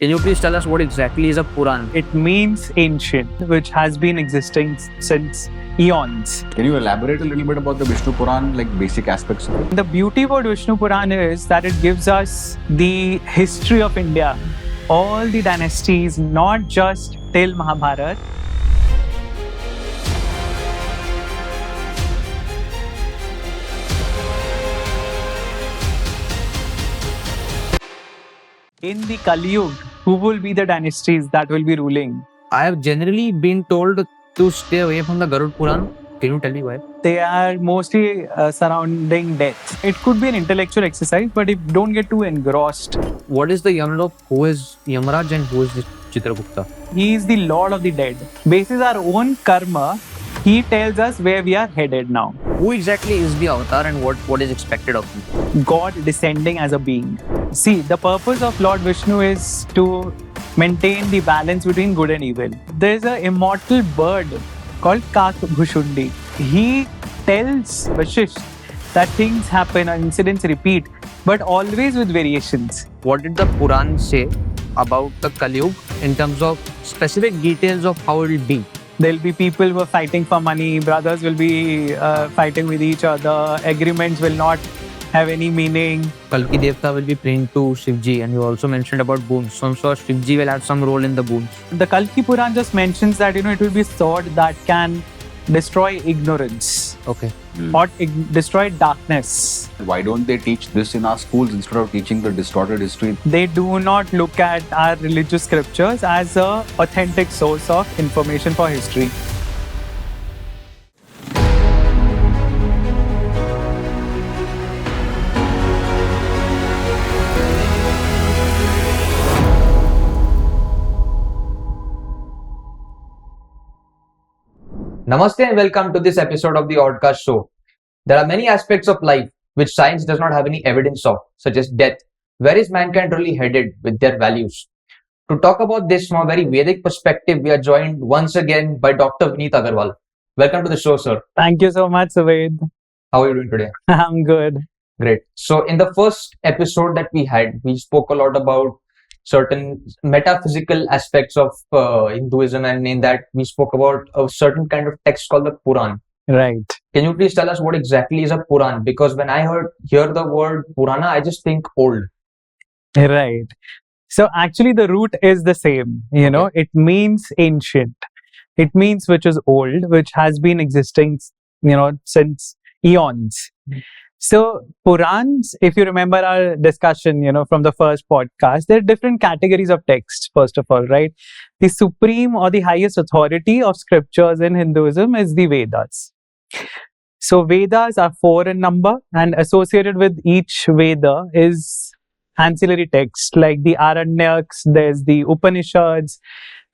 Can you please tell us what exactly is a Puran? It means ancient, which has been existing since eons. Can you elaborate a little bit about the Vishnu Puran, like basic aspects of it? The beauty about Vishnu Puran is that it gives us the history of India, all the dynasties, not just till Mahabharata. In the Kali Yuga, who will be the dynasties that will be ruling? I have generally been told to stay away from the Garud Puran. Can you tell me why? They are mostly surrounding death. It could be an intellectual exercise, but if don't get too engrossed. What is the Yamalok? Who is Yamaraj and who is this Chitragupta? He is the lord of the dead. Basis our own karma, he tells us where we are headed now. Who exactly is the avatar and what is expected of him? God descending as a being. See, the purpose of Lord Vishnu is to maintain the balance between good and evil. There is an immortal bird called Bhushundi. He tells Vashisht that things happen and incidents repeat, but always with variations. What did the Puran say about the Kali Yuga in terms of specific details of how it will be? There'll be people who are fighting for money, brothers will be fighting with each other, agreements will not have any meaning. Kalki Devta will be praying to Shivji, and you also mentioned about boons. So I'm sure Shivji will have some role in the boons. The Kalki Puran just mentions that it will be sword that can destroy ignorance. Okay. Or destroy darkness. Why don't they teach this in our schools instead of teaching the distorted history? They do not look at our religious scriptures as an authentic source of information for history. Namaste and welcome to this episode of the Oddcast Show. There are many aspects of life which science does not have any evidence of, such as death. Where is mankind really headed with their values? To talk about this from a very Vedic perspective, we are joined once again by Dr. Vineet Aggarwal. Welcome to the show, sir. Thank you so much, Suved. How are you doing today? I'm good. Great. So in the first episode that we had, we spoke a lot about certain metaphysical aspects of Hinduism, and in that we spoke about a certain kind of text called the Puran. Right. Can you please tell us what exactly is a Puran? Because when I hear the word Purana, I just think old. Right. So actually the root is the same, it means ancient. It means which is old, which has been existing, since eons. So Purans, if you remember our discussion, from the first podcast, there are different categories of text, first of all, right? The supreme or the highest authority of scriptures in Hinduism is the Vedas. So Vedas are 4 in number, and associated with each Veda is ancillary texts like the Aranyaks, there's the Upanishads,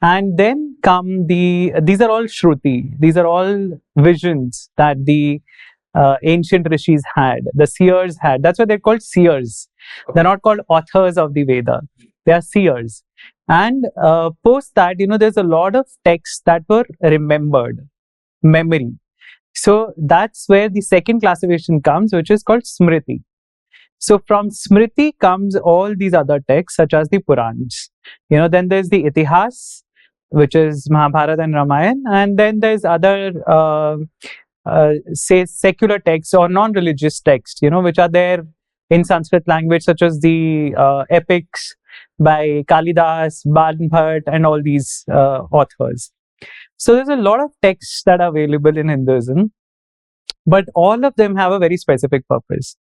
and then come these are all Shruti, these are all visions that the ancient Rishis had, the seers had. That's why they're called seers. They're not called authors of the Veda. They are seers. And post that, there's a lot of texts that were remembered, memory. So that's where the second classification comes, which is called Smriti. So from Smriti comes all these other texts, such as the Purans. Then there's the Itihas, which is Mahabharata and Ramayana, and then there's other say secular texts or non-religious texts, which are there in Sanskrit language, such as the epics by Kalidas, Bhat, and all these authors. So there's a lot of texts that are available in Hinduism, but all of them have a very specific purpose.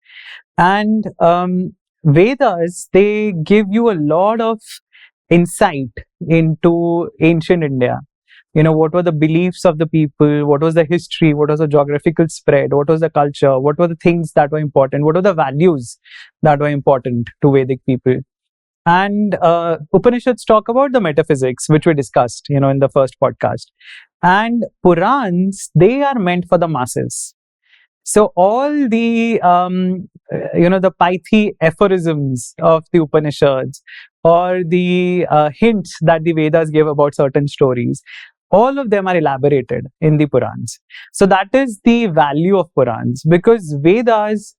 And Vedas, they give you a lot of insight into ancient India. What were the beliefs of the people, what was the history, what was the geographical spread, what was the culture, what were the things that were important, what were the values that were important to Vedic people. And Upanishads talk about the metaphysics, which we discussed, in the first podcast. And Purans, they are meant for the masses. So all the, the pithy aphorisms of the Upanishads or the hints that the Vedas give about certain stories, all of them are elaborated in the Purans. So that is the value of Purans, because Vedas,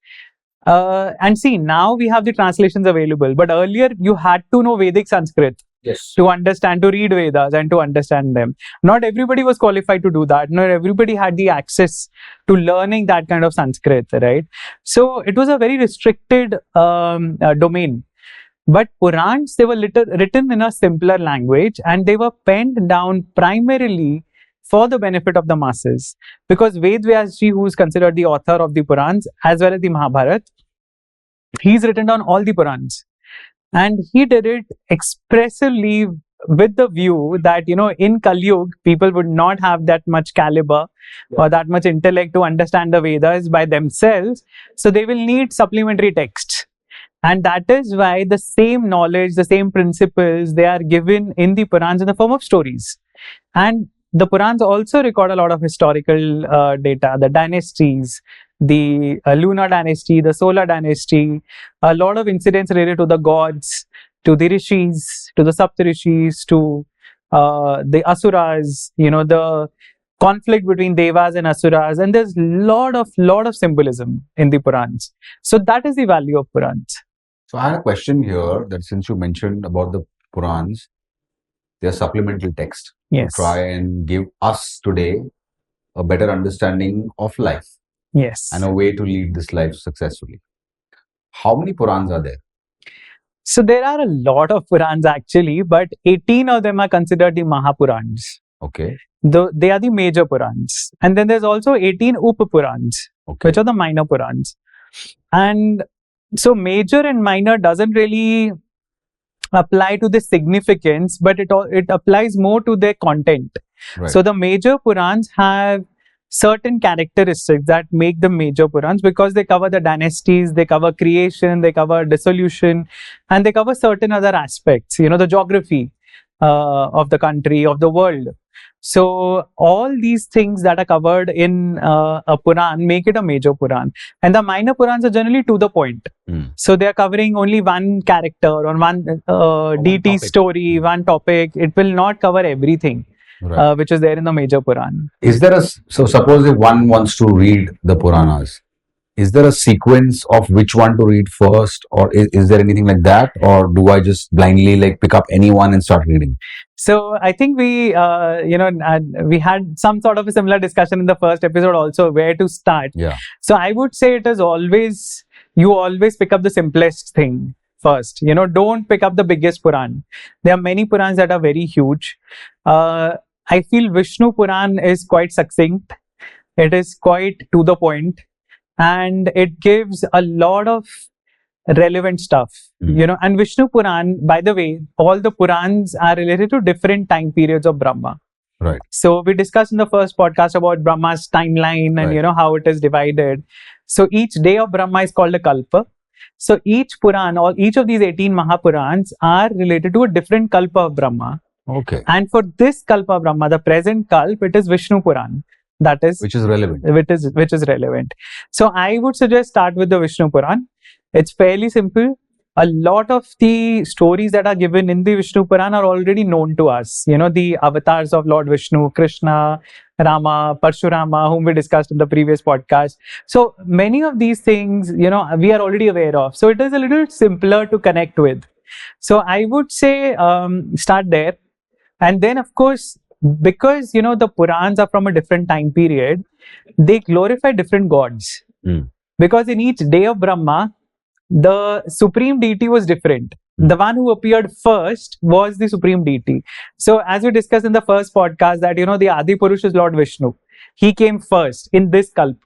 and see, now we have the translations available, but earlier you had to know Vedic Sanskrit Yes. to understand, to read Vedas and to understand them. Not everybody was qualified to do that. Not everybody had the access to learning that kind of Sanskrit, right? So it was a very restricted domain. But Purans, they were written in a simpler language, and they were penned down primarily for the benefit of the masses. Because Ved Vyasji, who is considered the author of the Purans as well as the Mahabharata, he's written down all the Purans. And he did it expressively with the view that, in Kali Yuga, people would not have that much caliber or that much intellect to understand the Vedas by themselves. So they will need supplementary texts. And that is why the same knowledge, the same principles, they are given in the Purans in the form of stories. And the Purans also record a lot of historical data, the dynasties, the lunar dynasty, the solar dynasty, a lot of incidents related to the gods, to the Rishis, to the Saptarishis, to the Asuras, the conflict between Devas and Asuras, and there's lot of symbolism in the Purans. So that is the value of Purans. So I had a question here that since you mentioned about the Purans, they are supplemental text Yes. to try and give us today a better understanding of life. Yes. And a way to lead this life successfully. How many Purans are there? So there are a lot of Purans actually, but 18 of them are considered the Mahapurans. Okay. They are the major Purans. And then there's also 18 Up-Purans, Okay. which are the minor Purans. And so major and minor doesn't really apply to the significance, but it applies more to their content. Right. So the major Purans have certain characteristics that make them major Purans because they cover the dynasties, they cover creation, they cover dissolution, and they cover certain other aspects, the geography of the country, of the world. So all these things that are covered in a Puran make it a major Puran. And the minor Purans are generally to the point. So they are covering only one character or one deity story, one topic. It will not cover everything. Right. Which is there in the major Puran. Is there so suppose if one wants to read the Puranas, is there a sequence of which one to read first, or is there anything like that, or do I just blindly pick up any one and start reading? So I think we had some sort of a similar discussion in the first episode also, where to start. Yeah. So I would say it is you always pick up the simplest thing first. Don't pick up the biggest Puran. There are many Purans that are very huge. I feel Vishnu Puran is quite succinct. It is quite to the point, and it gives a lot of relevant stuff. And Vishnu Puran, by the way, all the Purans are related to different time periods of Brahma. Right. So we discussed in the first podcast about Brahma's timeline and how it is divided. So each day of Brahma is called a Kalpa. So each Puran, or each of these 18 Mahapurans are related to a different Kalpa of Brahma. Okay. And for this Kalpa Brahma, the present Kalp, it is Vishnu Puran. That is which is relevant. Which is relevant. So I would suggest start with the Vishnu Puran. It's fairly simple. A lot of the stories that are given in the Vishnu Puran are already known to us. The avatars of Lord Vishnu, Krishna, Rama, Parshurama, whom we discussed in the previous podcast. So many of these things, we are already aware of. So it is a little simpler to connect with. So I would say start there. And then, of course, because, the Purans are from a different time period, they glorify different gods. Because in each day of Brahma, the supreme deity was different. The one who appeared first was the supreme deity. So as we discussed in the first podcast that, the Adi Purush is Lord Vishnu. He came first in this Kalpa.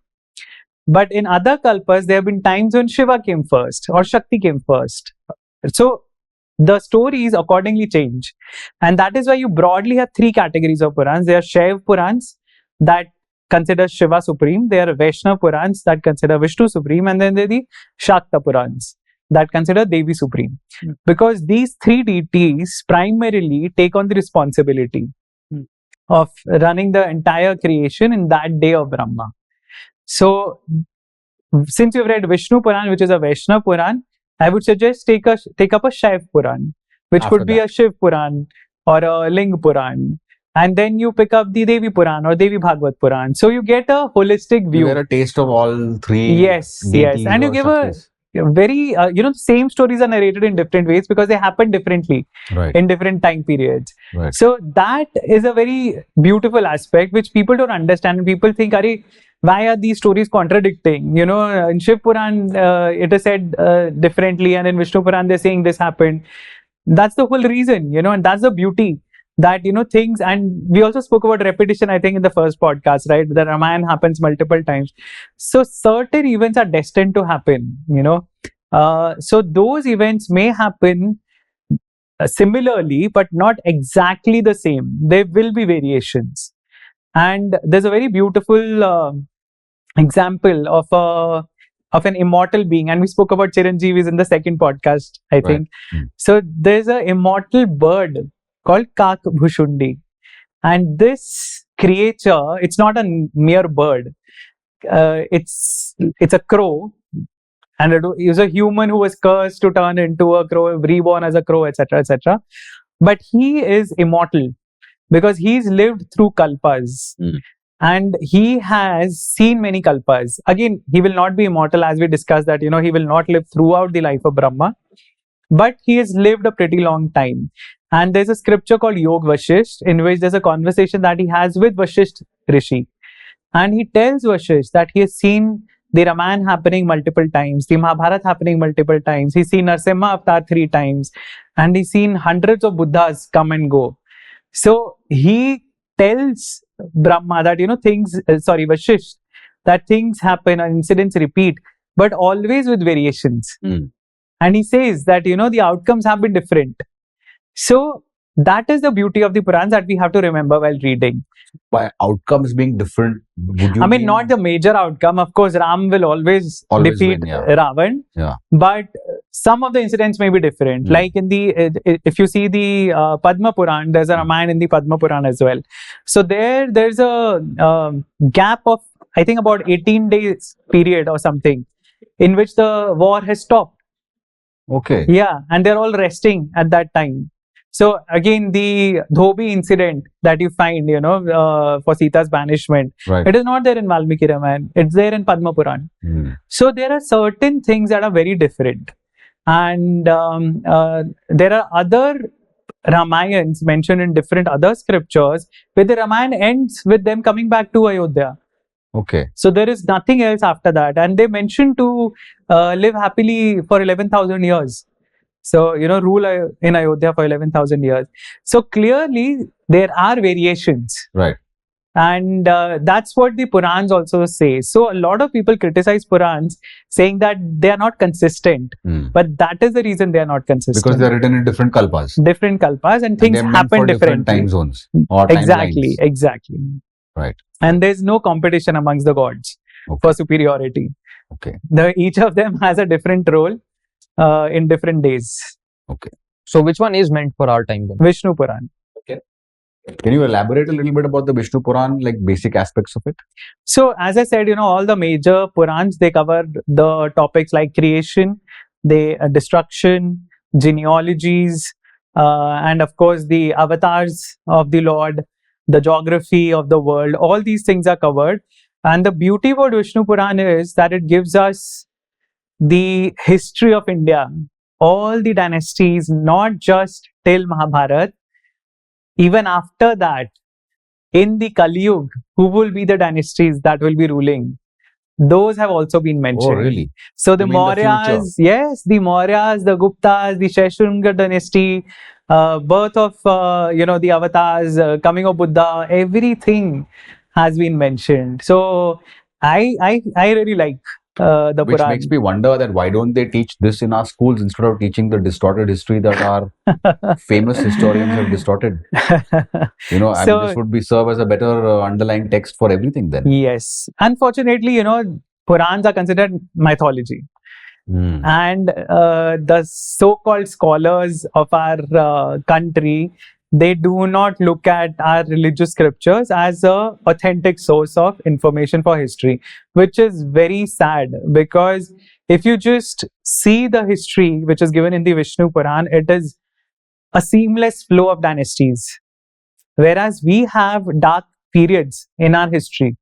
But in other Kalpas, there have been times when Shiva came first or Shakti came first. So the stories accordingly change. And that is why you broadly have three categories of Purans. There are Shaiv Purans that consider Shiva supreme. There are Vaishnava Purans that consider Vishnu supreme. And then there are the Shakta Purans that consider Devi supreme. Because these three deities primarily take on the responsibility of running the entire creation in that day of Brahma. So since you've read Vishnu Puran, which is a Vaishnava Puran, I would suggest take up a Shaiv Puran, which could be a Shiv Puran or a Ling Puran. And then you pick up the Devi Puran or Devi Bhagavad Puran. So you get a holistic view. You get a taste of all three. Yes. And you give very, same stories are narrated in different ways because they happen differently Right. in different time periods. Right. So that is a very beautiful aspect which people don't understand. And people think, Are, why are these stories contradicting? In Shiv Puran, it is said differently, and in Vishnu Puran, they're saying this happened. That's the whole reason, and that's the beauty that, things, and we also spoke about repetition, I think, in the first podcast, right? The Ramayana happens multiple times. So certain events are destined to happen, so those events may happen similarly, but not exactly the same. There will be variations. And there's a very beautiful example of an immortal being, and we spoke about Chiranjeevis in the second podcast, I think. So there's an immortal bird called Kak Bhushundi, and this creature, it's not a mere bird, it's a crow, and it was a human who was cursed to turn into a crow, reborn as a crow, etc., etc. But he is immortal because he's lived through kalpas. And he has seen many kalpas. Again, he will not be immortal, as we discussed that, he will not live throughout the life of Brahma, but he has lived a pretty long time. And there's a scripture called Yog Vashisht, in which there's a conversation that he has with Vashisht Rishi. And he tells Vashisht that he has seen the Ramayana happening multiple times, the Mahabharata happening multiple times. He's seen Narsimha Avatar 3 times, and he's seen hundreds of Buddhas come and go. So he tells Brahma that, Vashisht, that things happen and incidents repeat, but always with variations. And he says that, the outcomes have been different. So that is the beauty of the Purans that we have to remember while reading. By outcomes being different, would you mean not the major outcome. Of course, Ram will always defeat win, yeah. Ravan. Yeah. But some of the incidents may be different. Like in if you see the Padma Puran, there's a Ramayana in the Padma Puran as well. So there's a gap of, I think, about 18 days period or something, in which the war has stopped. Okay. Yeah, and they're all resting at that time. So again, the Dhobi incident that you find, for Sita's banishment, right. It is not there in Valmiki Ramayana. It's there in Padma Puran. So there are certain things that are very different. And there are other Ramayans mentioned in different other scriptures where the Ramayana ends with them coming back to Ayodhya. Okay. So there is nothing else after that. And they mention to live happily for 11,000 years. So, rule in Ayodhya for 11,000 years. So clearly, there are variations. Right. And that's what the Purans also say. So a lot of people criticize Purans, saying that they are not consistent. But that is the reason they are not consistent. Because they are written in different kalpas. Different kalpas, and things happen different time zones. Or exactly, timelines. Exactly. Right. And there's no competition amongst the gods for superiority. Okay. Each of them has a different role in different days. Okay. So which one is meant for our time then? Vishnu Puran. Okay. Can you elaborate a little bit about the Vishnu Puran, like basic aspects of it? So as I said, all the major Purans, they cover the topics like creation, destruction, genealogies, and of course the avatars of the Lord, the geography of the world. All these things are covered. And the beauty about Vishnu Puran is that it gives us the history of India, all the dynasties, not just till Mahabharata. Even after that, in the Kali Yuga, who will be the dynasties that will be ruling? Those have also been mentioned. Oh, really? So the Mauryas, yes, the Mauryas, the Guptas, the Shaishunga dynasty, birth of the avatars, coming of Buddha, everything has been mentioned. So I really like the Which Puran. makes me wonder that why don't they teach this in our schools instead of teaching the distorted history that our famous historians have distorted. This would serve as a better underlying text for everything then. Yes. Unfortunately, Purans are considered mythology. And the so-called scholars of our country, they do not look at our religious scriptures as a authentic source of information for history, which is very sad, because if you just see the history which is given in the Vishnu Puran, it is a seamless flow of dynasties, whereas we have dark periods in our history,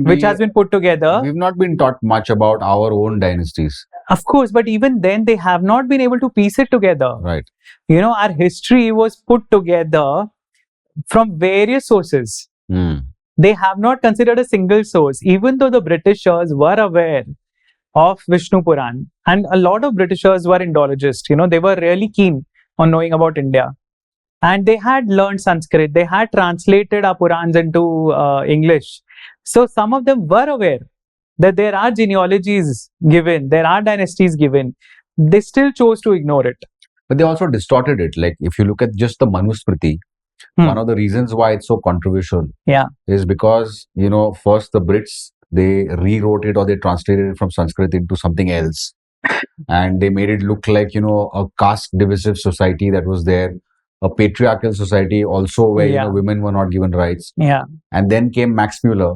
which has been put together. We've not been taught much about our own dynasties. Of course, but even then they have not been able to piece it together. Right. Our history was put together from various sources. They have not considered a single source, even though the Britishers were aware of Vishnu Puran, and a lot of Britishers were Indologists. They were really keen on knowing about India, and they had learned Sanskrit. They had translated our Purans into English. So some of them were aware that there are genealogies given, there are dynasties given. They still chose to ignore it. But they also distorted it. Like if you look at just the Manusmriti, one of the reasons why it's so controversial is because, first the Brits, they rewrote it or they translated it from Sanskrit into something else. And they made it look like, a caste divisive society that was there, a patriarchal society also where, women were not given rights. Yeah. And then came Max Muller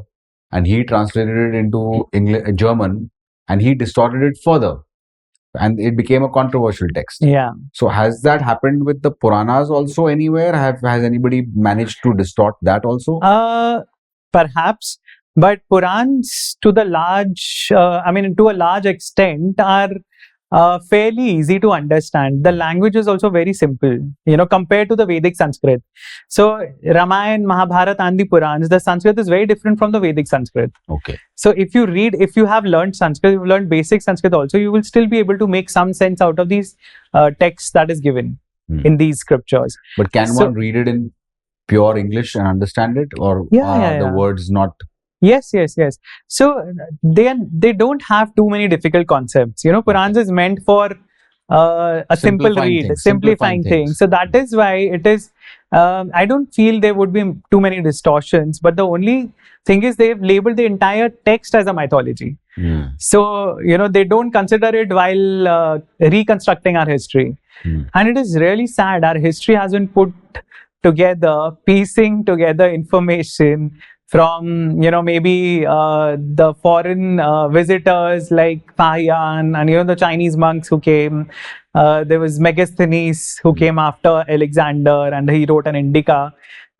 and he translated it into German and he distorted it further. And it became a controversial text. Yeah. So has that happened with the Puranas also anywhere? Has anybody managed to distort that also? Perhaps, but Purans to a large extent are fairly easy to understand. The language is also very simple, compared to the Vedic Sanskrit. So Ramayana, Mahabharata and the Purans, the Sanskrit is very different from the Vedic Sanskrit. Okay. So if you have learned Sanskrit, you've learned basic Sanskrit also, you will still be able to make some sense out of these texts that is given in these scriptures. But can one read it in pure English and understand it, or the words not? Yes. So they don't have too many difficult concepts. Purans is meant for a simple read, simplifying things. So that is why it is. I don't feel there would be too many distortions. But the only thing is they've labeled the entire text as a mythology. So they don't consider it while reconstructing our history. And it is really sad. Our history has been put together, piecing together information from maybe the foreign visitors like Fahian and the Chinese monks who came. There was Megasthenes who came after Alexander and he wrote an Indica,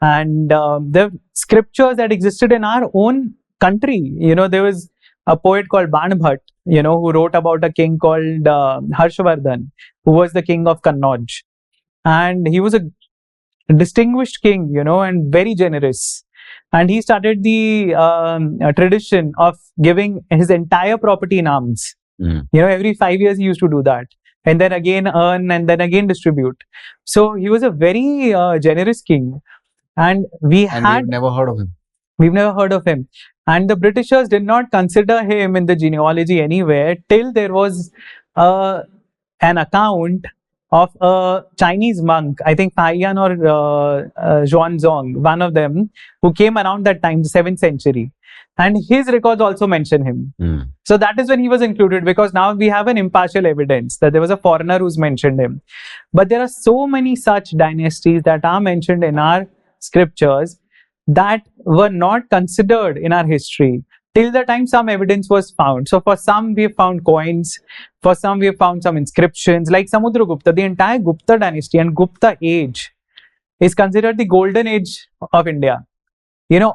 and the scriptures that existed in our own country. There was a poet called Banbhat, who wrote about a king called Harshvardhan, who was the king of Kannauj, and he was a distinguished king, and very generous. And he started the tradition of giving his entire property in alms. Every 5 years he used to do that, and then again earn and then again distribute. So he was a very generous king, and we've never heard of him. We've never heard of him, and the Britishers did not consider him in the genealogy anywhere till there was an account of a Chinese monk, I think Fahian or Xuanzong, one of them, who came around that time, the 7th century. And his records also mention him. So that is when he was included, because now we have an impartial evidence that there was a foreigner who's mentioned him. But there are so many such dynasties that are mentioned in our scriptures that were not considered in our history till the time some evidence was found. So for some we have found coins, for some we have found some inscriptions, like Samudragupta. The entire Gupta dynasty and Gupta age is considered the golden age of India. We know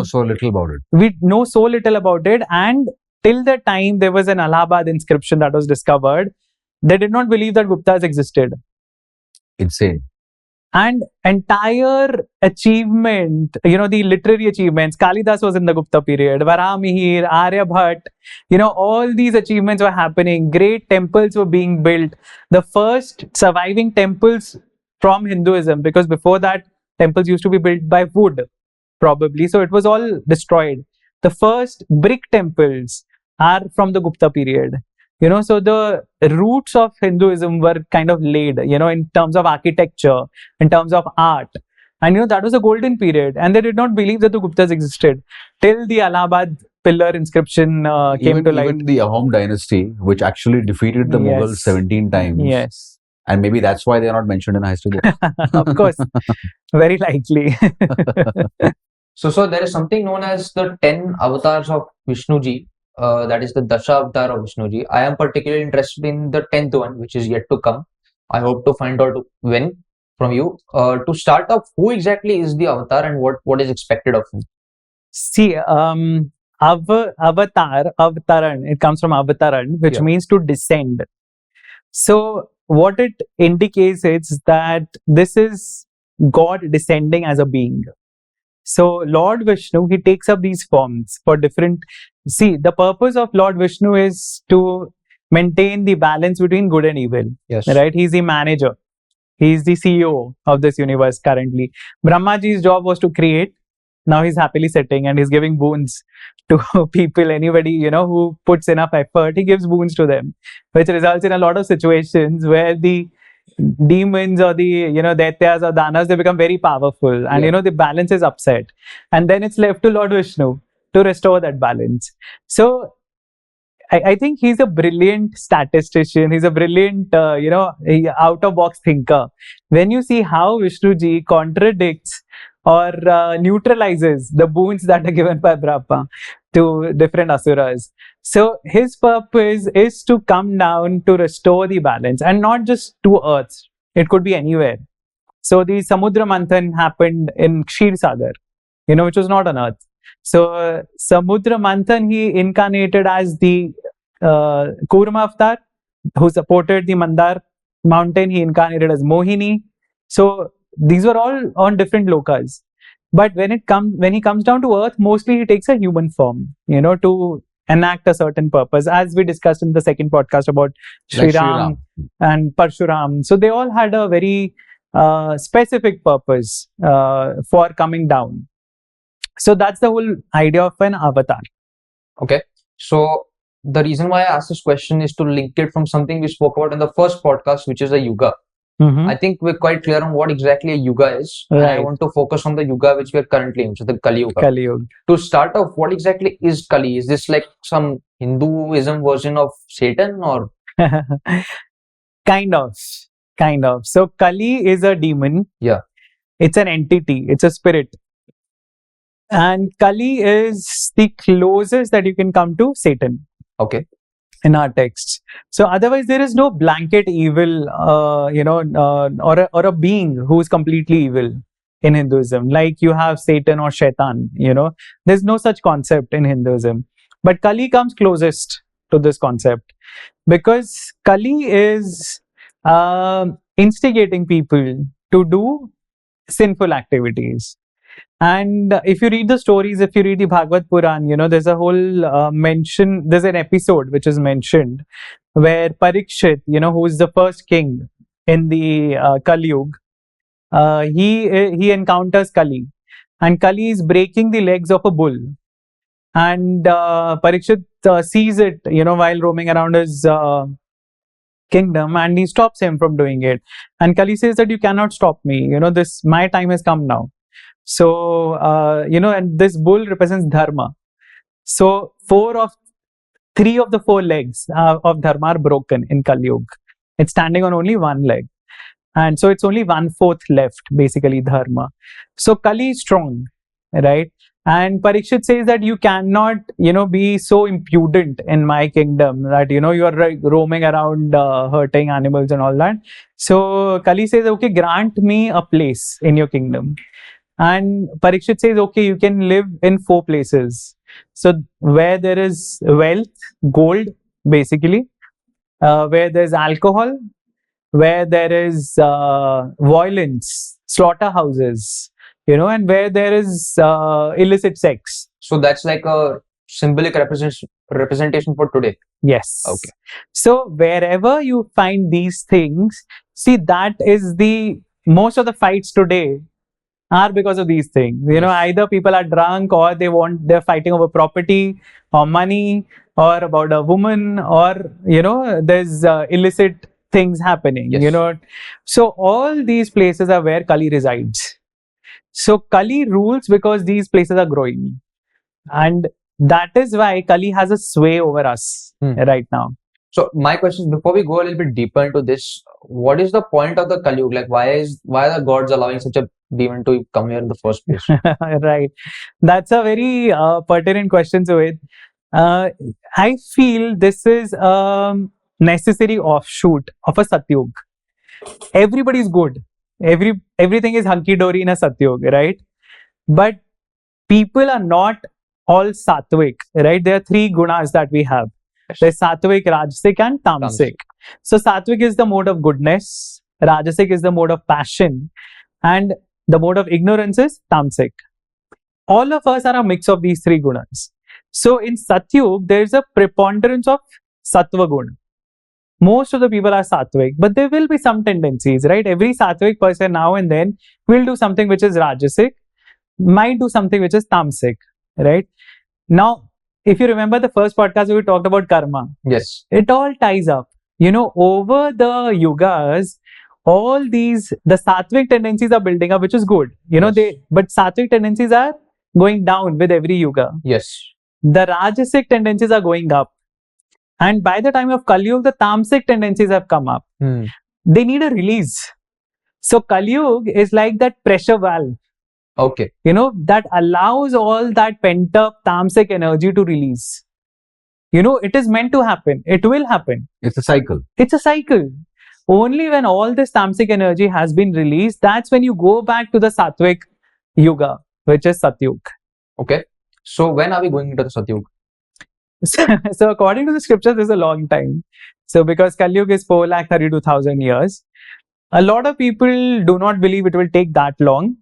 so little about it. We know so little about it, and till the time there was an Allahabad inscription that was discovered, they did not believe that Guptas existed. Insane. And entire achievement, the literary achievements, Kalidas was in the Gupta period, Varamihir, Aryabhat, all these achievements were happening. Great temples were being built. The first surviving temples from Hinduism, because before that, temples used to be built by wood, probably. So it was all destroyed. The first brick temples are from the Gupta period. So the roots of Hinduism were kind of laid, in terms of architecture, in terms of art. And, that was a golden period. And they did not believe that the Guptas existed till the Allahabad pillar inscription came to light. Even the Ahom dynasty, which actually defeated the Mughals 17 times. Yes. And maybe that's why they are not mentioned in a history book. Of course. Very likely. So there is something known as the 10 avatars of Vishnuji. That is the Dasha Avatar of Vishnuji. I am particularly interested in the 10th one, which is yet to come. I hope to find out when from you. To start off, who exactly is the Avatar and what is expected of him? See, avataran. It comes from avataran, which Yeah. means to descend. So what it indicates is that this is God descending as a being. So Lord Vishnu, he takes up these forms for different. See, the purpose of Lord Vishnu is to maintain the balance between good and evil. Yes. Right? He's the manager. He's the CEO of this universe currently. Brahmaji's job was to create. Now he's happily sitting and he's giving boons to people, anybody, who puts enough effort, he gives boons to them, which results in a lot of situations where the demons or the, daityas or danas, they become very powerful and, Yeah. the balance is upset. And then it's left to Lord Vishnu to restore that balance. So I think he's a brilliant statistician. He's a brilliant, out-of-box thinker. When you see how Vishnuji contradicts or neutralizes the boons that are given by Brahma to different asuras. So his purpose is to come down to restore the balance, and not just to earth. It could be anywhere. So the Samudra Manthan happened in Kshir Sagar, which was not on earth. So Samudra Manthan, he incarnated as the Kurma Avatar, who supported the Mandar mountain. He incarnated as Mohini. So these were all on different lokas. But when he comes down to earth, mostly he takes a human form, to enact a certain purpose, as we discussed in the second podcast about Sri Like Sri Ram Ram. and Parshuram. So they all had a very specific purpose for coming down. So that's the whole idea of an avatar. Okay. So the reason why I asked this question is to link it from something we spoke about in the first podcast, which is a yuga. Mhm. I think we're quite clear on what exactly a yuga is. And I Right. want to focus on the yuga which we are currently in, which is the Kali Yuga. Kali Yuga. To start off, what exactly is Kali? Is this like some Hinduism version of Satan, or? Kind of. So Kali is a demon. Yeah. It's an entity. It's a spirit. And Kali is the closest that you can come to Satan Okay. in our texts. So otherwise, there is no blanket evil, or a being who is completely evil in Hinduism. Like you have Satan or Shaitan. There's no such concept in Hinduism. But Kali comes closest to this concept because Kali is instigating people to do sinful activities. And if you read the stories, if you read the Bhagavad Puran, there's a whole there's an episode which is mentioned where Parikshit, who is the first king in the Kali Yuga, he encounters Kali, and Kali is breaking the legs of a bull. And Parikshit sees it, while roaming around his kingdom, and he stops him from doing it. And Kali says that you cannot stop me. My time has come now. So, and this bull represents Dharma. So, 3 of the 4 legs of Dharma are broken in Kali Yuga. It's standing on only one leg. And so, it's only 1/4 left, basically, Dharma. So, Kali is strong, right? And Parikshit says that you cannot, be so impudent in my kingdom that, you are roaming around hurting animals and all that. So, Kali says, okay, grant me a place in your kingdom. And Parikshit says, okay, you can live in 4 places. So where there is wealth, gold, basically, where there's alcohol, where there is violence, slaughterhouses, and where there is illicit sex. So that's like a symbolic representation for today. Yes. Okay. So wherever you find these things, see, that is most of the fights today are because of these things. Either people are drunk, or they're fighting over property or money, or about a woman, or there's illicit things happening. Yes. So all these places are where Kali resides. So Kali rules because these places are growing, and that is why Kali has a sway over us right now. So my question is, before we go a little bit deeper into this, what is the point of the Kali Yuga? Like, why are the gods allowing such a demon to come here in the first place? Right. That's a very pertinent question, Sued. I feel this is a necessary offshoot of a Satyug. Everybody's good. Everything is hunky-dory in a Satyug, right? But people are not all sattvic, right? There are three gunas that we have. There's sattvic, rajasic, and tamasic. So sattvic is the mode of goodness, rajasic is the mode of passion, and the mode of ignorance is tamasic. All of us are a mix of these three gunas. So in Satyug, there is a preponderance of sattva guna. Most of the people are sattvic, but there will be some tendencies, right? Every sattvic person now and then will do something which is rajasic, might do something which is tamasic, right? Now, if you remember the first podcast, we talked about karma. Yes. It all ties up. Over the yugas, all these, the sattvic tendencies are building up, which is good. But sattvic tendencies are going down with every yuga. Yes. The rajasic tendencies are going up. And by the time of Kali Yuga, the tamasic tendencies have come up. They need a release. So Kali Yuga is like that pressure valve. Okay. That allows all that pent up tamasic energy to release. It is meant to happen. It will happen. It's a cycle. It's a cycle. Only when all this tamasic energy has been released, that's when you go back to the sattvic yuga, which is Satyug. Okay. So when are we going into the Satyug? So according to the scriptures, this is a long time. So because Kali Yuga is 432,000 years, a lot of people do not believe it will take that long.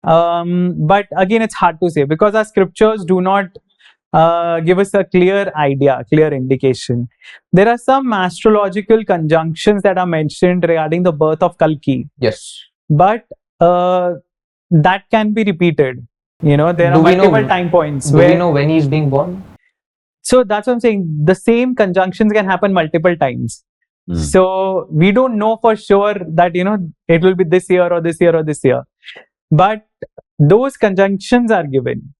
But again, it's hard to say because our scriptures do not give us a clear idea, clear indication. There are some astrological conjunctions that are mentioned regarding the birth of Kalki. Yes. But that can be repeated. There are multiple time points. Do we know when he's being born? So that's what I'm saying. The same conjunctions can happen multiple times. So we don't know for sure that, it will be this year or this year or this year. But those conjunctions are given.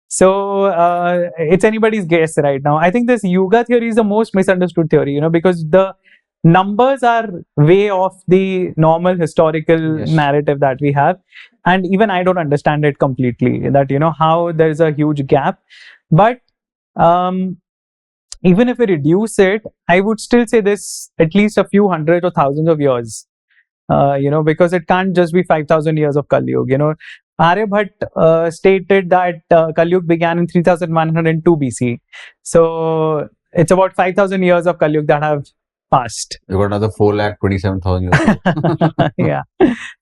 So it's anybody's guess right now. I think this Yuga theory is the most misunderstood theory, because the numbers are way off the normal historical narrative that we have. And even I don't understand it completely, that, how there's a huge gap. But even if we reduce it, I would still say this at least a few hundred or thousands of years, because it can't just be 5,000 years of Kali Yuga. Aryabhat stated that Kali Yuga began in 3102 BC. So it's about 5,000 years of Kali Yuga that have passed. You got another 4,27,000 years. Yeah.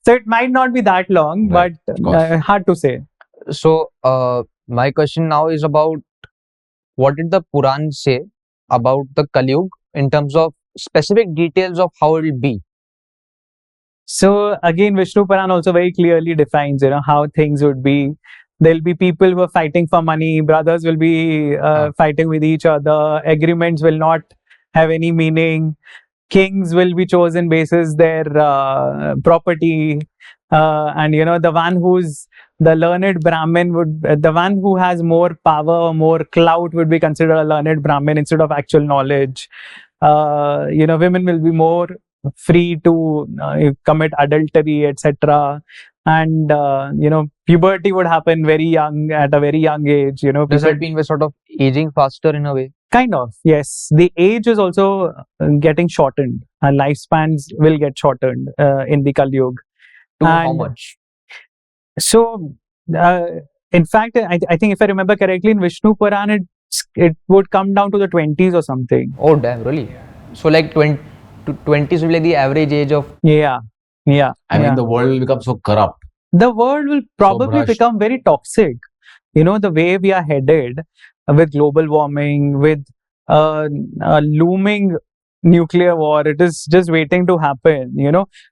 So it might not be that long, Right, but hard to say. So my question now is about what did the Puran say about the Kali Yuga in terms of specific details of how it will be? So again, Vishnu Puran also very clearly defines, how things would be. There'll be people who are fighting for money. Brothers will be fighting with each other. Agreements will not have any meaning. Kings will be chosen basis their property. And the one who's the learned Brahmin the one who has more power, more clout would be considered a learned Brahmin instead of actual knowledge. Women will be more free to commit adultery, etc. And puberty would happen at a very young age. Does that mean we're sort of aging faster in a way? Kind of, yes. The age is also getting shortened. Our lifespans will get shortened in the Kali Yuga. To how much? So, in fact, I think if I remember correctly, in Vishnu Puran, it would come down to the 20s or something. Oh, damn, really? So, like 20s will be like the average age of... Yeah. I mean, the world will become so corrupt. The world will probably become very toxic. The way we are headed with global warming, with looming nuclear war, it is just waiting to happen.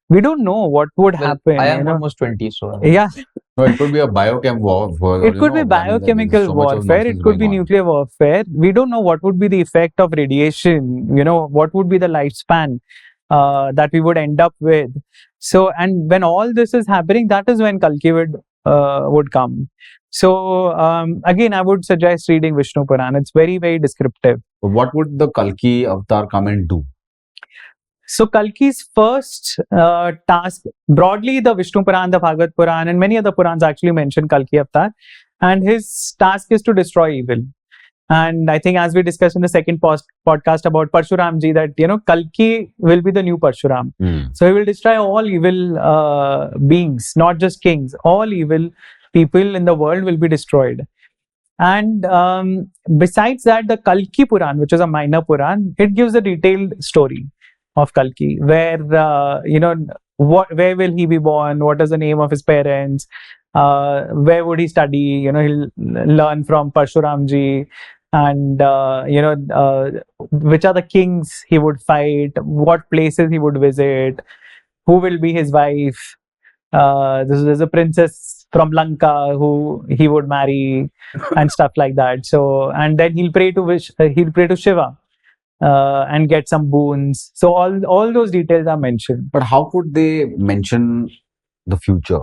We don't know what would happen. I am almost 20, so... Yeah. No, it could be a biochem war. It could be biochemical warfare. It could be nuclear warfare. We don't know what would be the effect of radiation. What would be the lifespan that we would end up with. So, and when all this is happening, that is when Kalki would come. So, again, I would suggest reading Vishnu Puran. It's very, very descriptive. What would the Kalki Avatar come and do? So Kalki's first task, broadly the Vishnu Puran, the Bhagavad Puran and many other Purans actually mention Kalki Avatar, and his task is to destroy evil. And I think as we discussed in the second podcast about Parshuramji, that Kalki will be the new Parshuram. So he will destroy all evil beings, not just kings. All evil people in the world will be destroyed. And besides that, the Kalki Puran, which is a minor Puran, it gives a detailed story of Kalki, where where will he be born? What is the name of his parents? Where would he study? He'll learn from Parshuramji, and which are the kings he would fight, what places he would visit, who will be his wife. There's a princess from Lanka who he would marry, and stuff like that. So, and then he'll pray to Shiva, and get some boons. So all those details are mentioned. But how could they mention the future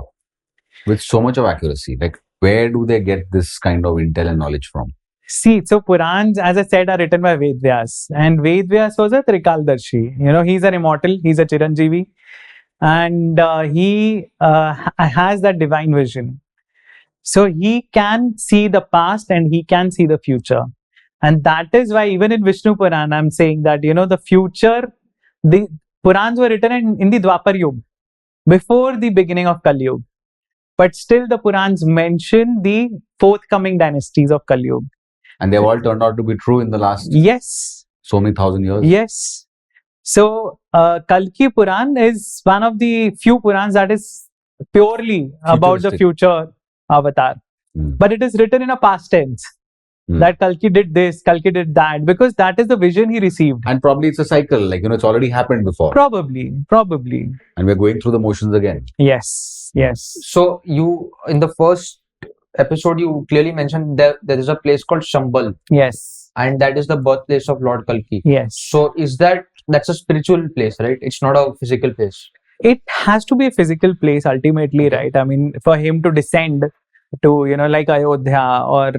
with so much of accuracy? Like, where do they get this kind of intel and knowledge from? See, so Purans, as I said, are written by Vedvyas, and Vedvyas was a Trikaldarshi. He's an immortal, he's a Chiranjeevi, and he has that divine vision. So he can see the past and he can see the future. And that is why even in Vishnu Puran, I'm saying that, the future, the Purans were written in the Dwapar Yuga, before the beginning of Kali Yuga. But still the Purans mention the forthcoming dynasties of Kali Yuga. And they've all turned out to be true in the last so many thousand years. Yes. So Kalki Puran is one of the few Purans that is purely about the future avatar. But it is written in a past tense. That Kalki did this, Kalki did that, because that is the vision he received. And probably it's a cycle, like, it's already happened before. Probably. And we're going through the motions again. Yes. So you, in the first episode, you clearly mentioned there is a place called Shambhal. Yes. And that is the birthplace of Lord Kalki. Yes. So that's a spiritual place, right? It's not a physical place. It has to be a physical place ultimately, right? I mean, for him to descend to, like Ayodhya or,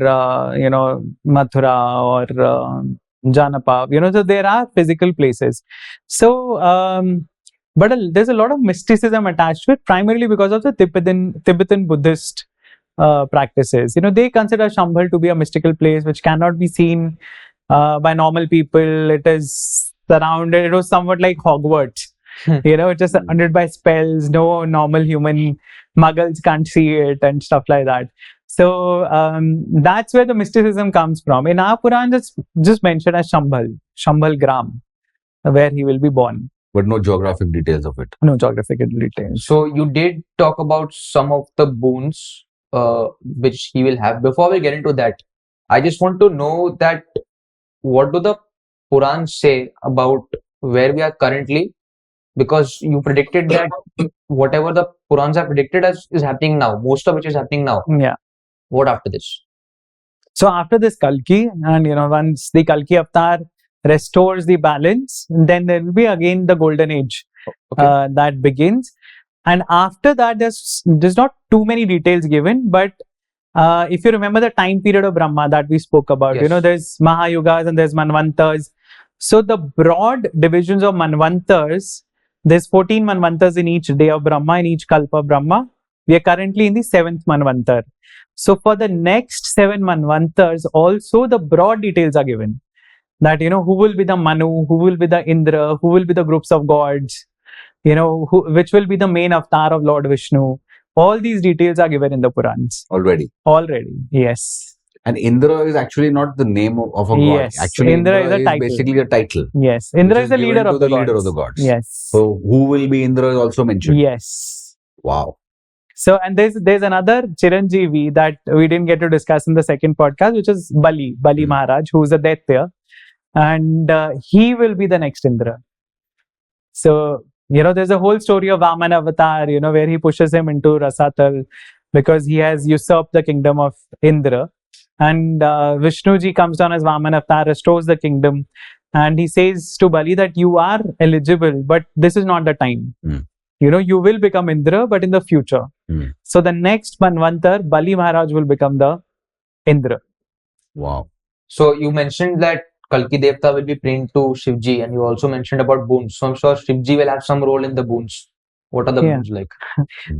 Mathura or Janapa, so there are physical places. So, but there's a lot of mysticism attached to it, primarily because of the Tibetan Buddhist practices. They consider Shambhal to be a mystical place which cannot be seen by normal people. It is surrounded, it was somewhat like Hogwarts. It's just surrounded by spells. No normal human muggles can't see it and stuff like that. So that's where the mysticism comes from. In our Puran, it's just mentioned as Shambhal Gram, where he will be born. But no geographic details of it. No geographical details. So you did talk about some of the boons which he will have. Before we get into that, I just want to know that what do the Purans say about where we are currently? Because you predicted that whatever the Purans have predicted is happening now, most of which is happening now. Yeah. What after this? So after this Kalki, and once the Kalki Avatar restores the balance, then there will be again the golden age that begins. And after that, there's not too many details given, but if you remember the time period of Brahma that we spoke about, there's Mahayugas and there's Manvantars. So the broad divisions of Manvantars, there's 14 Manvantars in each day of Brahma, in each Kalpa of Brahma. We are currently in the 7th Manvantar. So for the next 7 Manvantars, also the broad details are given. That, who will be the Manu, who will be the Indra, who will be the groups of gods, which will be the main avatar of Lord Vishnu. All these details are given in the Purans. Already, yes. And Indra is actually not the name of a god. Yes. Actually, Indra is a title. Basically a title. Yes. Indra is the leader of the gods. Yes. So who will be Indra is also mentioned. Yes. Wow. So, and there's another Chiranjeevi that we didn't get to discuss in the second podcast, which is Bali Maharaj, who is a Daitya. And he will be the next Indra. So, there's a whole story of Vaman Avatar, where he pushes him into Rasatal because he has usurped the kingdom of Indra. And Vishnuji comes down as Vaman Avatar, restores the kingdom. And he says to Bali that you are eligible, but this is not the time. You will become Indra, but in the future. So the next Manvantar, Bali Maharaj will become the Indra. Wow. So you mentioned that Kalki Devta will be praying to Shivji, and you also mentioned about boons. So I'm sure Shivji will have some role in the boons. What are the boons like?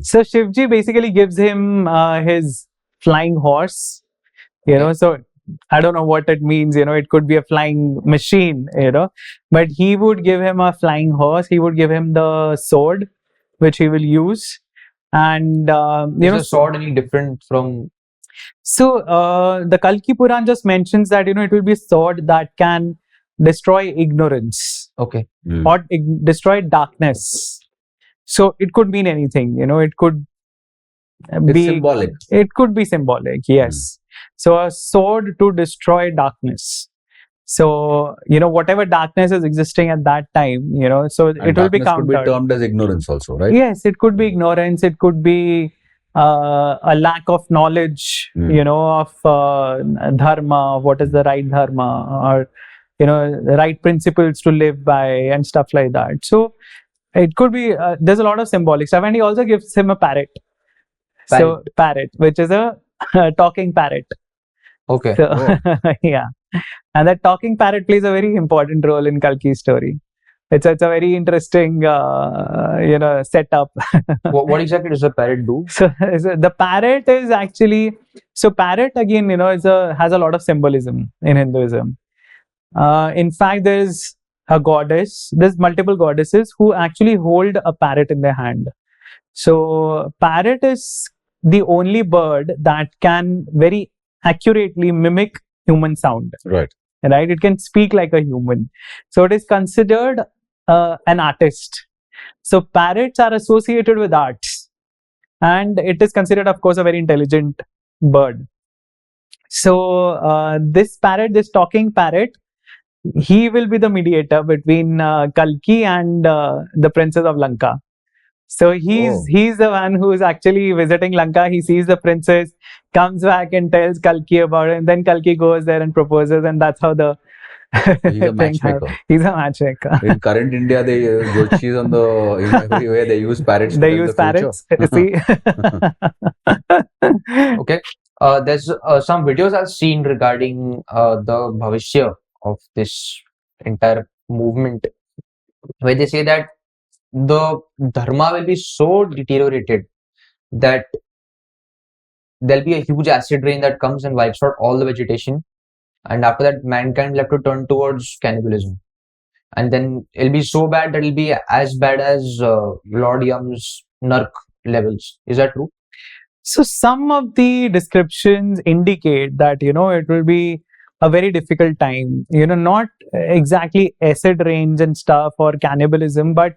So Shivji basically gives him his flying horse. So I don't know what it means. It could be a flying machine. But he would give him a flying horse. He would give him the sword, which he will use. And is the sword any different from So the Kalki Puran just mentions that it will be a sword that can destroy ignorance Okay. or destroy darkness. So it could mean anything. It could It's be symbolic. It could be symbolic. Yes. So a sword to destroy darkness. So whatever darkness is existing at that time, so And it will be darkness could be countered. termed as ignorance also, right? Yes, it could be ignorance. It could be a lack of knowledge, of dharma, what is the right dharma, or the right principles to live by, and stuff like that. So it could be. There's a lot of symbolic stuff, and he also gives him a parrot. So parrot, which is a talking parrot. Okay. So yeah, and that talking parrot plays a very important role in Kalki's story. It's a very interesting, setup. What exactly does a parrot do? So the parrot is actually, parrot again, has a lot of symbolism in Hinduism. In fact, there's multiple goddesses who actually hold a parrot in their hand. So parrot is the only bird that can very accurately mimic human sound. Right. It can speak like a human. So it is considered an artist. So parrots are associated with arts, and it is considered, of course, a very intelligent bird. So this talking parrot, he will be the mediator between Kalki and the princess of Lanka. So he's the one who is actually visiting Lanka. He sees the princess, comes back and tells Kalki about it, and then Kalki goes there and proposes, and that's how the He's a matchmaker. He's a matchmaker. In current India, they Joshis on everywhere they use parrots. They use parrots. See. Okay. There's some videos I've seen regarding the bhavishya of this entire movement, where they say that the dharma will be so deteriorated that there'll be a huge acid rain that comes and wipes out all the vegetation, and after that mankind will have to turn towards cannibalism, and then it'll be so bad that it'll be as bad as Lord Yam's Nark levels. Is that true? So some of the descriptions indicate that it will be a very difficult time, not exactly acid rains and stuff or cannibalism, but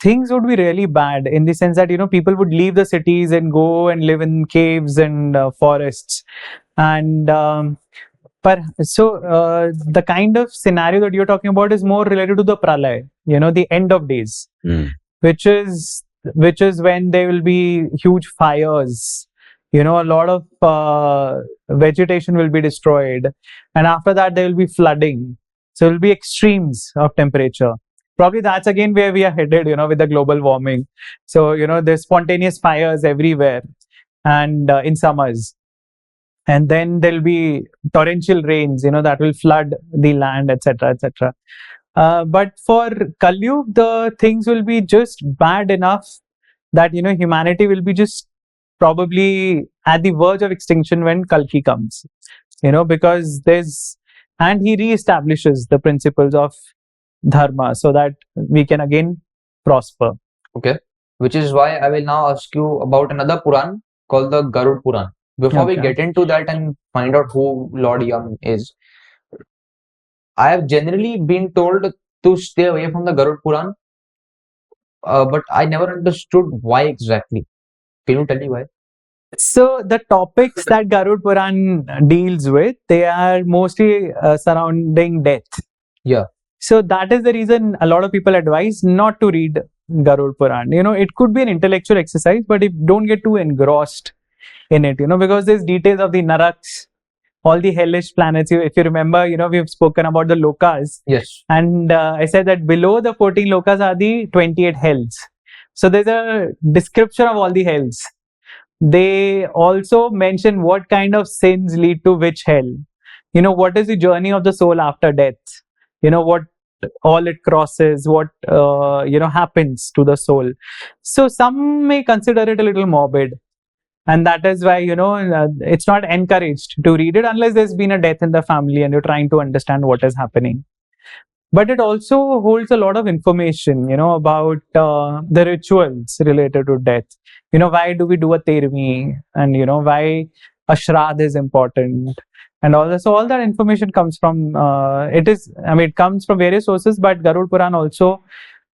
things would be really bad in the sense that people would leave the cities and go and live in caves and forests. And the kind of scenario that you're talking about is more related to the pralay, the end of days, which is when there will be huge fires. A lot of vegetation will be destroyed, and after that there will be flooding. So it will be extremes of temperature. Probably that's again where we are headed, with the global warming. So there's spontaneous fires everywhere, and in summers, and then there'll be torrential rains, that will flood the land, etc., etc. But for Kali Yuga, the things will be just bad enough that humanity will be just probably at the verge of extinction when Kalki comes, because and he reestablishes the principles of dharma so that we can again prosper. Okay, which is why I will now ask you about another Puran called the Garud Puran. Before we get into that and find out who Lord Yam is, I have generally been told to stay away from the Garud Puran, but I never understood why exactly. Can you tell me why? So the topics that Garud Puran deals with, they are mostly surrounding death. Yeah. So that is the reason a lot of people advise not to read Garud Puran. It could be an intellectual exercise, but if don't get too engrossed in it, because there's details of the Naraks, all the hellish planets. If you remember, we've spoken about the lokas. Yes. And I said that below the 14 lokas are the 28 hells. So there's a description of all the hells. They also mention what kind of sins lead to which hell. What is the journey of the soul after death? What all it crosses, what happens to the soul. So some may consider it a little morbid. And that is why, it's not encouraged to read it unless there's been a death in the family and you're trying to understand what is happening. But it also holds a lot of information, about the rituals related to death. Why do we do a termi? And, why a Shraddha is important, and all that. So all that information comes from, it comes from various sources, but Garud Puran also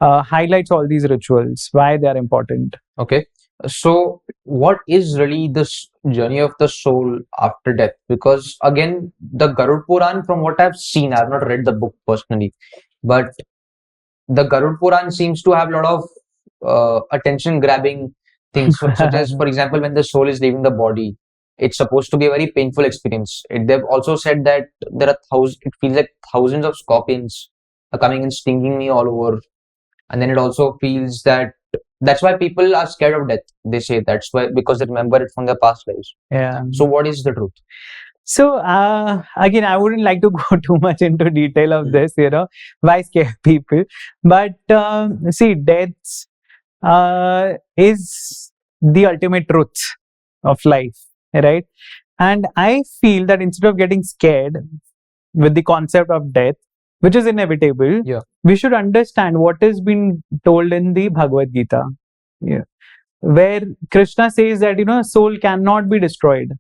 highlights all these rituals, why they are important. Okay. So, what is really this journey of the soul after death? Because again, the Garud Puran, from what I've seen, I've not read the book personally, but the Garud Puran seems to have a lot of attention-grabbing things, such as, for example, when the soul is leaving the body, it's supposed to be a very painful experience. They've also said that there are it feels like thousands of scorpions are coming and stinging me all over, and then it also feels that that's why people are scared of death. They say that's why, because they remember it from their past lives. Yeah. So, what is the truth? So again, I wouldn't like to go too much into detail of this, why scare people. But see, death is the ultimate truth of life, right? And I feel that instead of getting scared with the concept of death, which is inevitable, we should understand what has been told in the Bhagavad Gita, where Krishna says that, soul cannot be destroyed.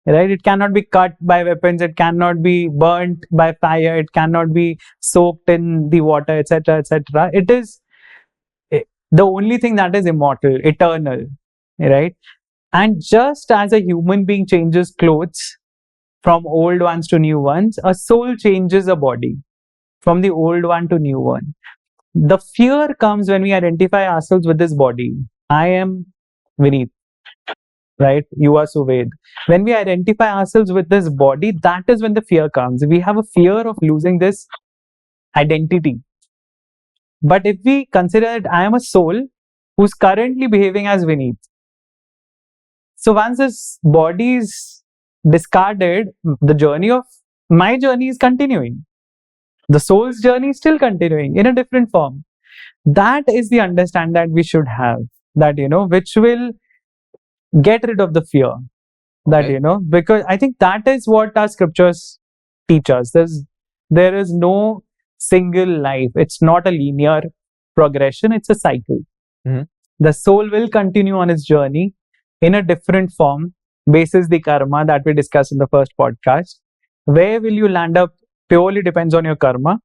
Right? It cannot be cut by weapons, it cannot be burnt by fire, it cannot be soaked in the water, etc., etc. It is the only thing that is immortal, eternal, right? And just as a human being changes clothes from old ones to new ones, a soul changes a body from the old one to new one. The fear comes when we identify ourselves with this body. I am Vineet. Right? You are Suved. When we identify ourselves with this body, that is when the fear comes. We have a fear of losing this identity. But if we consider that I am a soul who's currently behaving as Vineet, so once this body is discarded, my journey is continuing. The soul's journey is still continuing in a different form. That is the understanding that we should have, that, which will get rid of the fear, that because I think that is what our scriptures teach us. There is no single life. It's not a linear progression, it's a cycle. The soul will continue on its journey in a different form, basis the karma that we discussed in the first podcast. Where will you land up purely depends on your karma.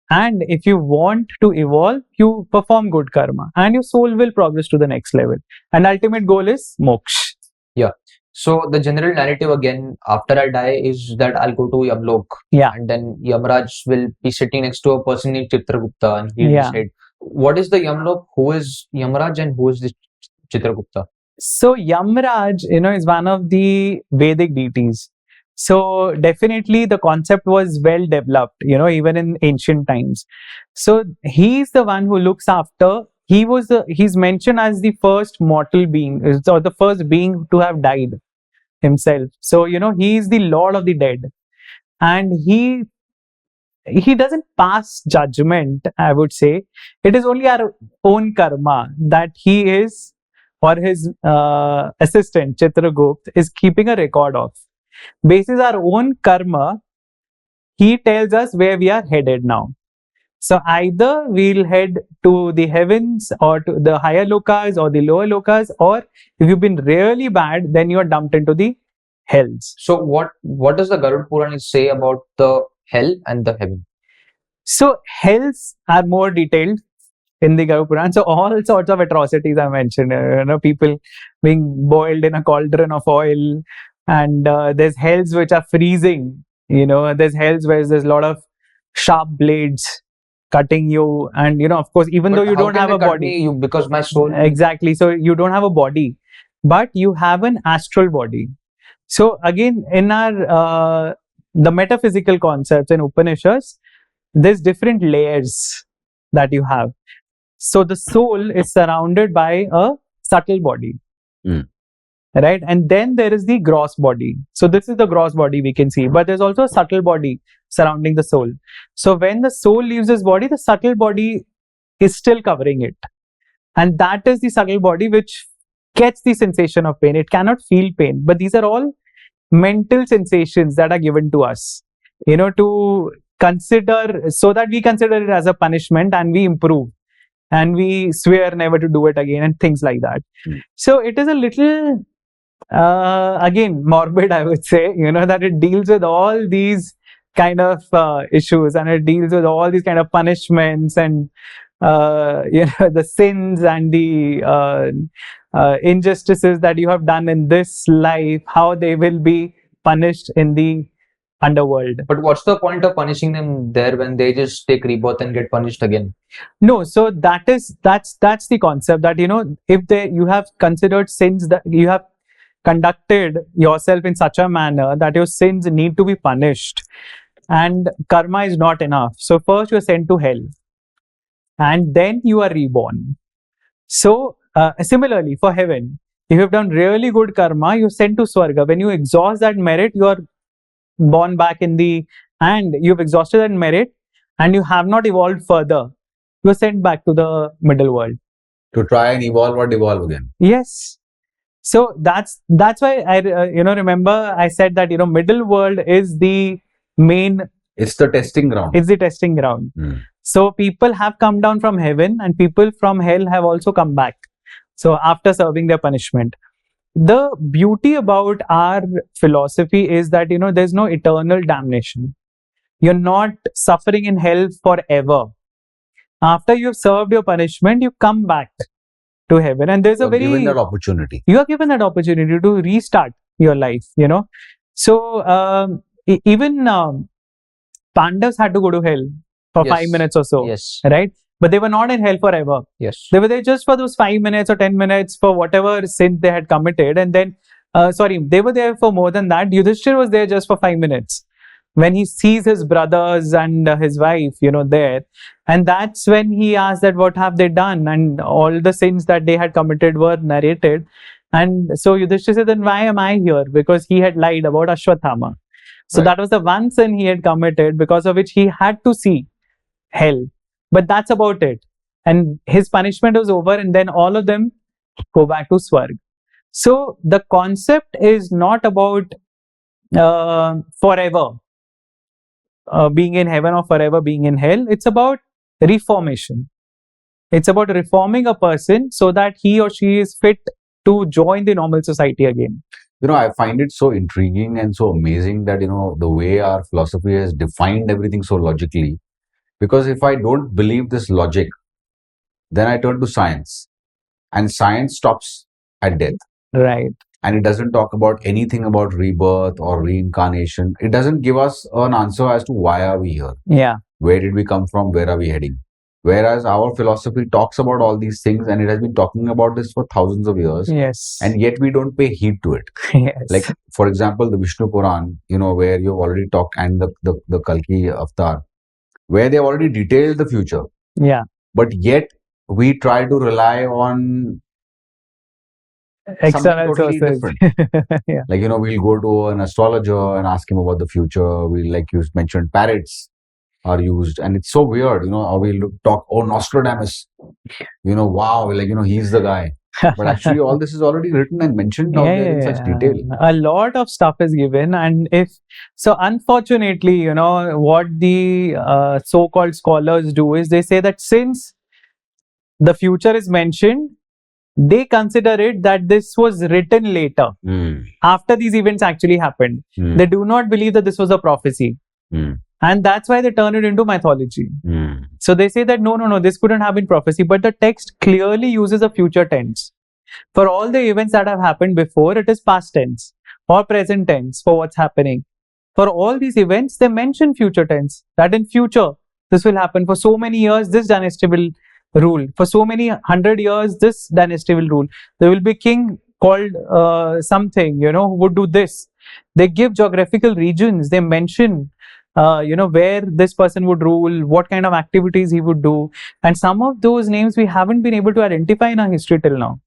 And if you want to evolve, you perform good karma and your soul will progress to the next level. And ultimate goal is moksha. Yeah. So the general narrative again, after I die, is that I'll go to Yamlok. Yeah. And then Yamraj will be sitting next to a person named Chitragupta and he'll decide what is the Yamlok, who is Yamraj and who is this Chitragupta. So Yamraj, is one of the Vedic deities. So definitely the concept was well developed, even in ancient times. So he's the one who looks after, he's mentioned as the first mortal being, or the first being to have died himself. So, he is the Lord of the dead. And he doesn't pass judgment, I would say. It is only our own karma that he is, or his assistant, Chitragupta, is keeping a record of. Basis our own karma, he tells us where we are headed now. So either we'll head to the heavens or to the higher lokas or the lower lokas, or if you've been really bad, then you're dumped into the hells. So what does the Garud Puran say about the hell and the heaven? So hells are more detailed in the Garud Puran. So all sorts of atrocities are mentioned. People being boiled in a cauldron of oil. And there's hells which are freezing, there's hells where there's a lot of sharp blades cutting you. And, of course, even though you don't have a body. Because my soul. Exactly. So you don't have a body, but you have an astral body. So again, in our, the metaphysical concepts in Upanishads, there's different layers that you have. So the soul is surrounded by a subtle body. Right? And then there is the gross body. So this is the gross body we can see, but there's also a subtle body surrounding the soul. So when the soul leaves this body, the subtle body is still covering it. And that is the subtle body which gets the sensation of pain. It cannot feel pain, but these are all mental sensations that are given to us, to consider, so that we consider it as a punishment and we improve. And we swear never to do it again and things like that. So it is a little Again, morbid, I would say, that it deals with all these kind of issues, and it deals with all these kind of punishments and the sins and the injustices that you have done in this life, how they will be punished in the underworld. But what's the point of punishing them there when they just take rebirth and get punished again? No, so that's the concept that if you have considered sins, that you have conducted yourself in such a manner that your sins need to be punished, and karma is not enough. So first you are sent to hell, and then you are reborn. So similarly for heaven, if you have done really good karma, you're sent to Swarga. When you exhaust that merit, you are born back and you've exhausted that merit and you have not evolved further, you're sent back to the middle world. To try and evolve or devolve again. Yes. So that's why I remember I said that middle world is the main. It's the testing ground. It's the testing ground. So people have come down from heaven and people from hell have also come back. So after serving their punishment, the beauty about our philosophy is that there's no eternal damnation. You're not suffering in hell forever. After you've served your punishment, you come back to heaven, and there's given that opportunity. You are given that opportunity to restart your life. So even Pandavas had to go to hell for 5 minutes or so. Yes. Right? But they were not in hell forever. Yes. They were there just for those 5 minutes or 10 minutes for whatever sin they had committed. And then, they were there for more than that. Yudhishthira was there just for 5 minutes. When he sees his brothers and his wife, there. And that's when he asked that what have they done? And all the sins that they had committed were narrated. And so Yudhishthira said, then why am I here? Because he had lied about Ashwathama. So that was the one sin he had committed, because of which he had to see hell. But that's about it. And his punishment was over, and then all of them go back to Swarg. So the concept is not about forever being in heaven or forever being in hell. It's about reformation. It's about reforming a person so that he or she is fit to join the normal society again. I find it so intriguing and so amazing that, the way our philosophy has defined everything so logically. Because if I don't believe this logic, then I turn to science. And science stops at death. Right. And it doesn't talk about anything about rebirth or reincarnation. It doesn't give us an answer as to why are we here? Yeah. Where did we come from? Where are we heading? Whereas our philosophy talks about all these things, and it has been talking about this for thousands of years. Yes. And yet we don't pay heed to it. Yes. Like, for example, the Vishnu Puran, where you've already talked, and the Kalki Avatar, where they already detailed the future. Yeah. But yet we try to rely on external totally sources. Yeah. Like, we'll go to an astrologer and ask him about the future. Like you mentioned, parrots are used, and it's so weird, or we'll talk, Nostradamus, wow, like, he's the guy. But actually all this is already written and mentioned out there in such detail. A lot of stuff is given, and unfortunately, what the so-called scholars do is they say that since the future is mentioned, they consider it that this was written later, after these events actually happened. They do not believe that this was a prophecy. And that's why they turn it into mythology. So they say that no, this couldn't have been prophecy, but the text clearly uses a future tense. For all the events that have happened before, it is past tense or present tense for what's happening. For all these events, they mention future tense, that in future, this will happen. For so many years, this dynasty will rule. For so many 100 years, this dynasty will rule. There will be a king called something, who would do this. They give geographical regions. They mention where this person would rule, what kind of activities he would do. And some of those names we haven't been able to identify in our history till now,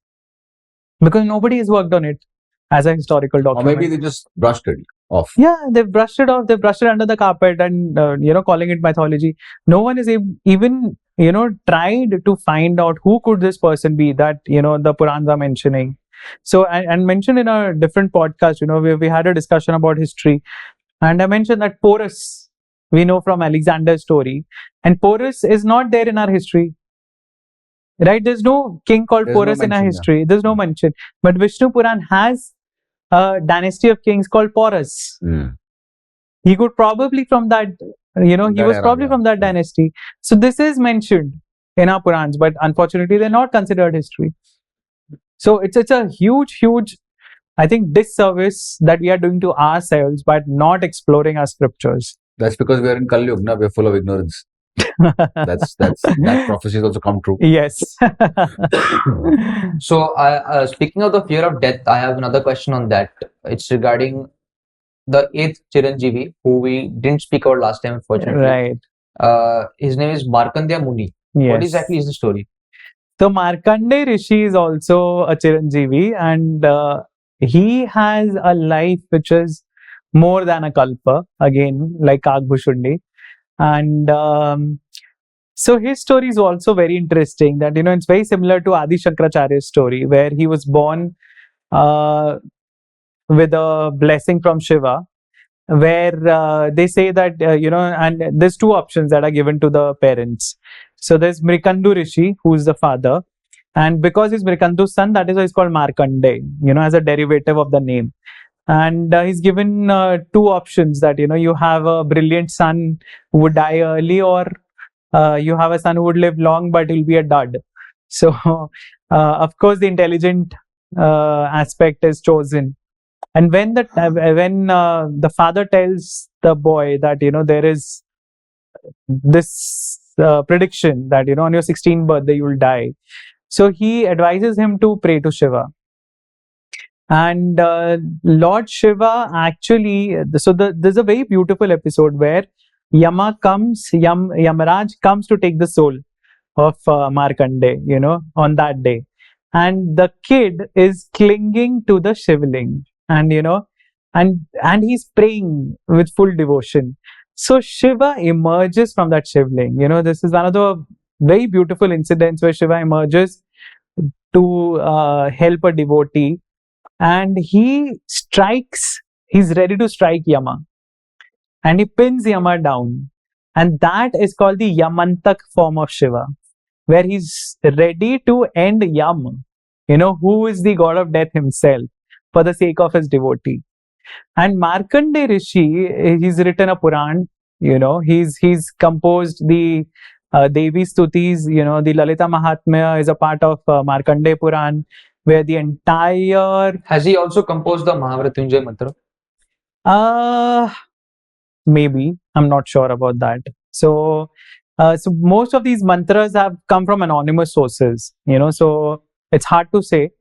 because nobody has worked on it as a historical document. Or maybe they just brushed it off. Yeah, they've brushed it off. They've brushed it under the carpet and, calling it mythology. No one is even, tried to find out who could this person be that, the Purans are mentioning. So, and mentioned in a different podcast, we had a discussion about history. And I mentioned that Porus, we know from Alexander's story. And Porus is not there in our history. Right? There's no king called Porus in our history. There's no mention. But Vishnu Puran has a dynasty of kings called Porus. He could probably from that, he That was era, probably yeah. from that dynasty. So this is mentioned in our Purans, but unfortunately they're not considered history. So it's a huge, I think, disservice that we are doing to ourselves by not exploring our scriptures. That's because we are in Kali Yuga, we're full of ignorance. That prophecy has also come true. Yes. So, speaking of the fear of death, I have another question on that. It's regarding the eighth Chiranjeevi, who we didn't speak about last time, unfortunately. Right. His name is Markandeya Muni. What Yes. exactly is the story? So Markandeya Rishi is also a Chiranjeevi, and he has a life which is more than a kalpa, again, like Kagbhushundi. And so his story is also very interesting, that, it's very similar to Adi Shankaracharya's story, where he was born with a blessing from Shiva, where they say that, and there's two options that are given to the parents. So there's Mrikandu Rishi, who's the father, and because he's Mrikandu's son, that is why he's called Markandeya, as a derivative of the name. And he's given two options, that, you have a brilliant son who would die early, or you have a son who would live long but he'll be a dud. So, of course, the intelligent aspect is chosen. And when the father tells the boy that, there is this prediction that, on your 16th birthday you will die, so he advises him to pray to Shiva. And Lord Shiva actually, there's a very beautiful episode where Yamaraj comes to take the soul of Markandeya, on that day. And the kid is clinging to the shivling, and and he's praying with full devotion. So Shiva emerges from that shivling. This is one of the very beautiful incidents where Shiva emerges to help a devotee, and he's ready to strike Yama, and he pins Yama down, and that is called the Yamantak form of Shiva, where he's ready to end Yam, who is the god of death himself, for the sake of his devotee. And Markandeya Rishi, he's written a Puran, he's composed the Devi Stutis, the Lalita Mahatmya is a part of Markandeya Puran, where the entire... Has he also composed the Mahavratyunjay mantra? Maybe. I'm not sure about that. So most of these mantras have come from anonymous sources, so it's hard to say.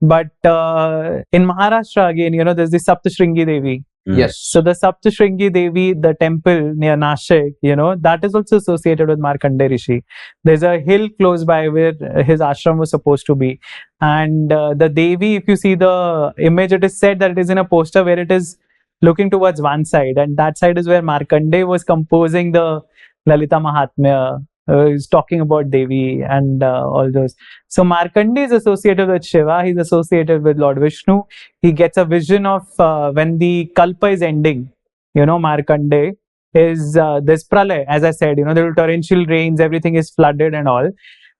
But in Maharashtra, again, there's the Saptashringi Devi. Yes. So the Saptashringi Devi, the temple near Nashik, that is also associated with Markandeya Rishi. There's a hill close by where his ashram was supposed to be. And the Devi, if you see the image, it is said that it is in a poster where it is looking towards one side. And that side is where Markandeya was composing the Lalita Mahatmya. He's talking about Devi and all those. So Markandeya is associated with Shiva. He's associated with Lord Vishnu. He gets a vision of when the Kalpa is ending. Markandeya is this pralay, as I said. There will torrential rains. Everything is flooded and all,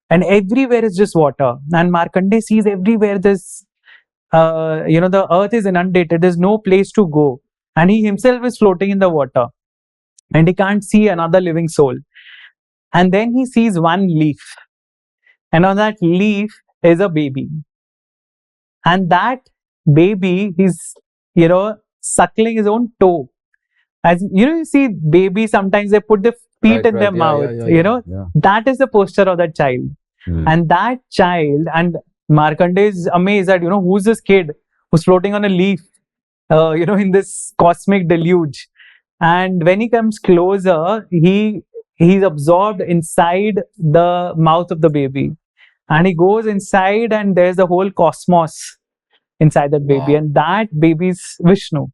and everywhere is just water. And Markandeya sees everywhere this. The earth is inundated. There's no place to go, and he himself is floating in the water, and he can't see another living soul. And then he sees one leaf, and on that leaf is a baby. And that baby is, suckling his own toe. As you see, babies sometimes they put the feet in their mouth. That is the posture of that child. And that child, and Markandeya is amazed that, who's this kid who's floating on a leaf, in this cosmic deluge. And when he comes closer, he's absorbed inside the mouth of the baby, and he goes inside, and there's the whole cosmos inside that baby. Wow. And that baby is Vishnu.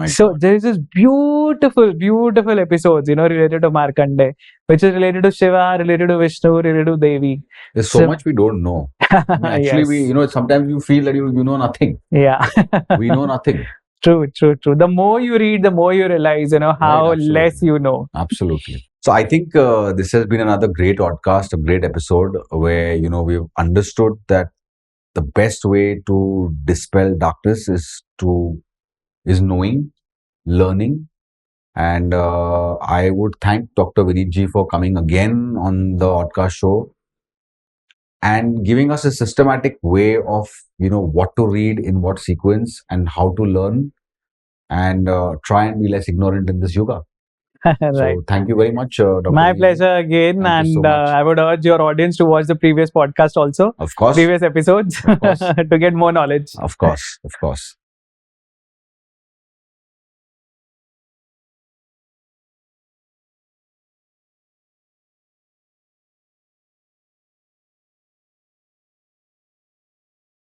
So there's this beautiful episodes, related to Markandeya, which is related to Shiva, related to Vishnu, related to Devi. There's so much we don't know. Actually, Yes. sometimes you feel that you know nothing. Yeah. We know nothing. True. The more you read, the more you realize, how less you know. Absolutely. So I think this has been another great podcast, a great episode where, we've understood that the best way to dispel darkness is knowing, learning. And I would thank Dr. Vineet ji for coming again on the Oddcast Show and giving us a systematic way of, what to read in what sequence and how to learn and try and be less ignorant in this yoga. Right. So thank you very much, Dr. My Vineet ji. pleasure again. Thank you so And much. I would urge your audience to watch the previous podcast also, Of course. previous episodes, Of course. to get more knowledge. Of course.